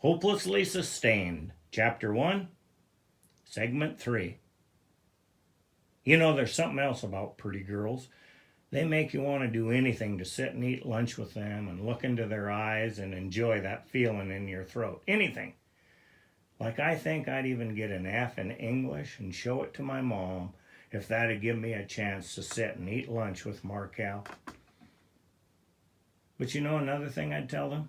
Hopelessly Sustained, Chapter 1, Segment 3. You know, there's something else about pretty girls. They make you want to do anything to sit and eat lunch with them and look into their eyes and enjoy that feeling in your throat. Anything. Like I think I'd even get an F in English and show it to my mom if that'd give me a chance to sit and eat lunch with Markel. But you know another thing I'd tell them?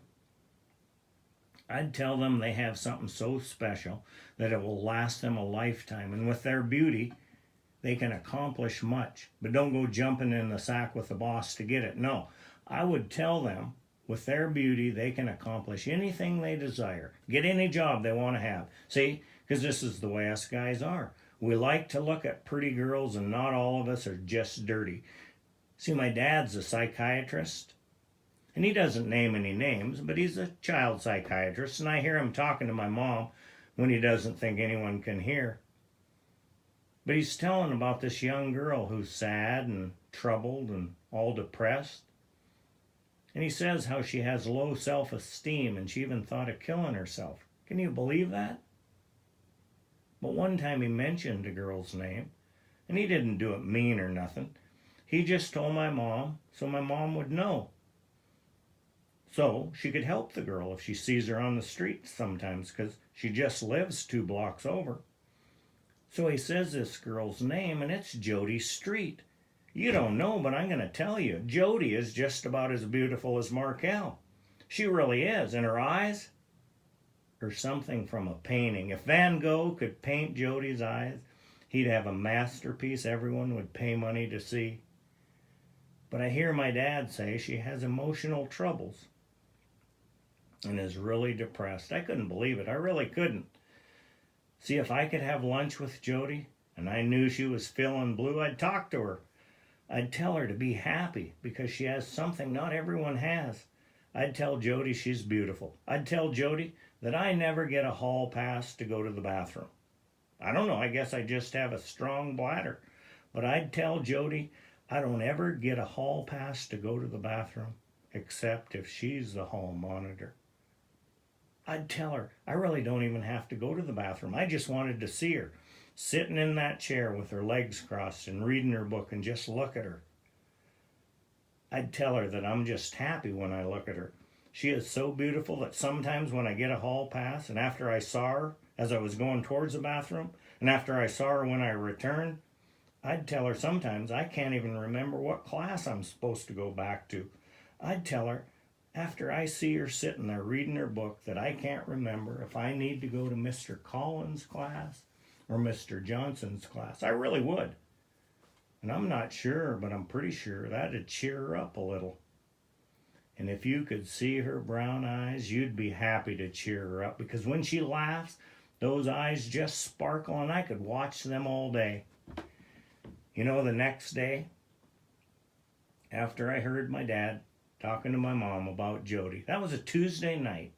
I'd tell them they have something so special that it will last them a lifetime. And with their beauty, they can accomplish much. But don't go jumping in the sack with the boss to get it. No, I would tell them with their beauty, they can accomplish anything they desire. Get any job they want to have. See, because this is the way us guys are. We like to look at pretty girls, and not all of us are just dirty. See, my dad's a psychiatrist. And he doesn't name any names, but he's a child psychiatrist, and I hear him talking to my mom when he doesn't think anyone can hear. But he's telling about this young girl who's sad and troubled and all depressed. And he says how she has low self-esteem and she even thought of killing herself. Can you believe that? But one time he mentioned a girl's name, and he didn't do it mean or nothing. He just told my mom so my mom would know. So she could help the girl if she sees her on the street sometimes, because she just lives 2 blocks over. So he says this girl's name, and it's Jody Street. You don't know, but I'm going to tell you, Jody is just about as beautiful as Markel. She really is, and her eyes are something from a painting. If Van Gogh could paint Jody's eyes, he'd have a masterpiece everyone would pay money to see. But I hear my dad say she has emotional troubles and is really depressed. I couldn't believe it. I really couldn't. See, if I could have lunch with Jody and I knew she was feeling blue, I'd talk to her. I'd tell her to be happy because she has something not everyone has. I'd tell Jody she's beautiful. I'd tell Jody that I never get a hall pass to go to the bathroom. I don't know, I guess I just have a strong bladder. But I'd tell Jody I don't ever get a hall pass to go to the bathroom except if she's the hall monitor. I'd tell her I really don't even have to go to the bathroom. I just wanted to see her, sitting in that chair with her legs crossed and reading her book and just look at her. I'd tell her that I'm just happy when I look at her. She is so beautiful that sometimes when I get a hall pass and after I saw her as I was going towards the bathroom and after I saw her when I returned, I'd tell her sometimes I can't even remember what class I'm supposed to go back to. I'd tell her after I see her sitting there reading her book that I can't remember if I need to go to Mr. Collins' class or Mr. Johnson's class. I really would. And I'm not sure, but I'm pretty sure that'd cheer her up a little. And if you could see her brown eyes, you'd be happy to cheer her up, because when she laughs, those eyes just sparkle and I could watch them all day. You know, the next day, after I heard my dad talking to my mom about Jody, that was a Tuesday night,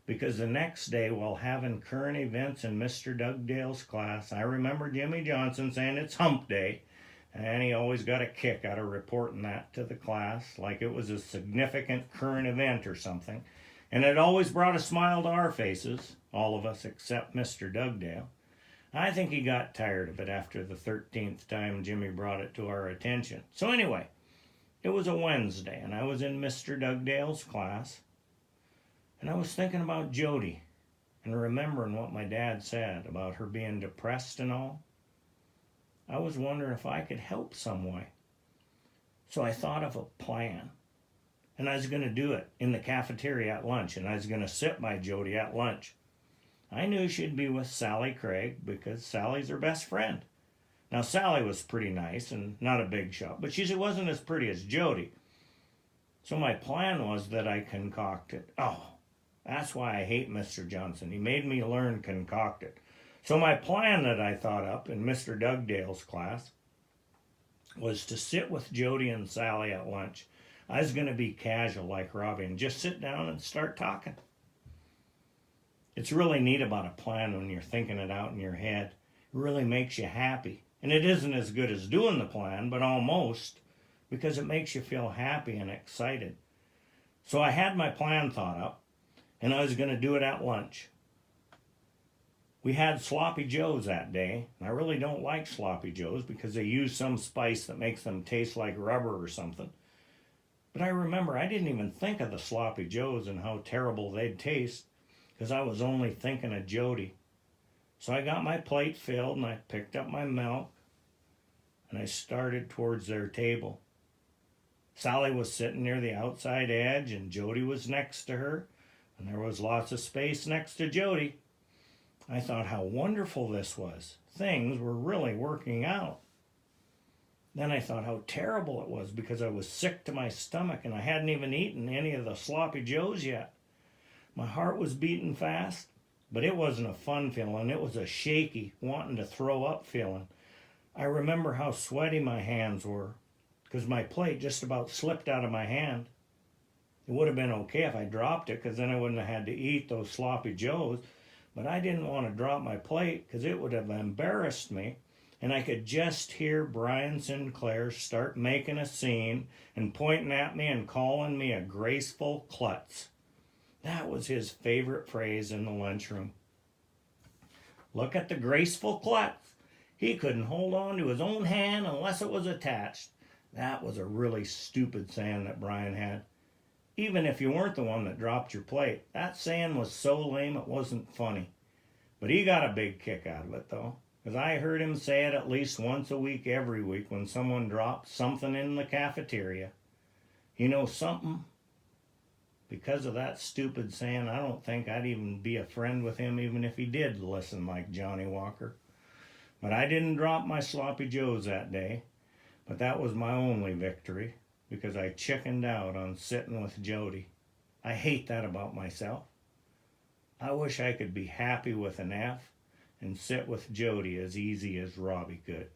because the next day, while having current events in Mr. Dugdale's class, I remember Jimmy Johnson saying it's hump day, and he always got a kick out of reporting that to the class like it was a significant current event or something, and it always brought a smile to our faces, all of us except Mr. Dugdale. I think he got tired of it after the 13th time Jimmy brought it to our attention. So anyway, it was a Wednesday, and I was in Mr. Dugdale's class, and I was thinking about Jody and remembering what my dad said about her being depressed and all. I was wondering if I could help some way. So I thought of a plan, and I was going to do it in the cafeteria at lunch, and I was going to sit by Jody at lunch. I knew she'd be with Sally Craig because Sally's her best friend. Now, Sally was pretty nice and not a big shot, but she wasn't as pretty as Jody. So my plan was that I concocted. Oh, that's why I hate Mr. Johnson. He made me learn concocted. So my plan that I thought up in Mr. Dugdale's class was to sit with Jody and Sally at lunch. I was going to be casual like Robbie and just sit down and start talking. It's really neat about a plan when you're thinking it out in your head. It really makes you happy. And it isn't as good as doing the plan, but almost, because it makes you feel happy and excited. So I had my plan thought up, and I was going to do it at lunch. We had sloppy joes that day, and I really don't like sloppy joes because they use some spice that makes them taste like rubber or something. But I remember I didn't even think of the sloppy joes and how terrible they'd taste because I was only thinking of Jody. So I got my plate filled and I picked up my milk and I started towards their table. Sally was sitting near the outside edge and Jody was next to her, and there was lots of space next to Jody. I thought how wonderful this was. Things were really working out. Then I thought how terrible it was because I was sick to my stomach and I hadn't even eaten any of the sloppy joes yet. My heart was beating fast, but it wasn't a fun feeling. It was a shaky, wanting to throw up feeling. I remember how sweaty my hands were because my plate just about slipped out of my hand. It would have been okay if I dropped it because then I wouldn't have had to eat those sloppy joes. But I didn't want to drop my plate because it would have embarrassed me. And I could just hear Brian Sinclair start making a scene and pointing at me and calling me a graceful klutz. That was his favorite phrase in the lunchroom. Look at the graceful klutz. He couldn't hold on to his own hand unless it was attached. That was a really stupid saying that Brian had. Even if you weren't the one that dropped your plate, that saying was so lame it wasn't funny. But he got a big kick out of it, though, because I heard him say it at least once a week every week when someone dropped something in the cafeteria. You know something? Because of that stupid saying, I don't think I'd even be a friend with him even if he did listen like Johnny Walker. But I didn't drop my sloppy joes that day, but that was my only victory, because I chickened out on sitting with Jody. I hate that about myself. I wish I could be happy with an F and sit with Jody as easy as Robbie could.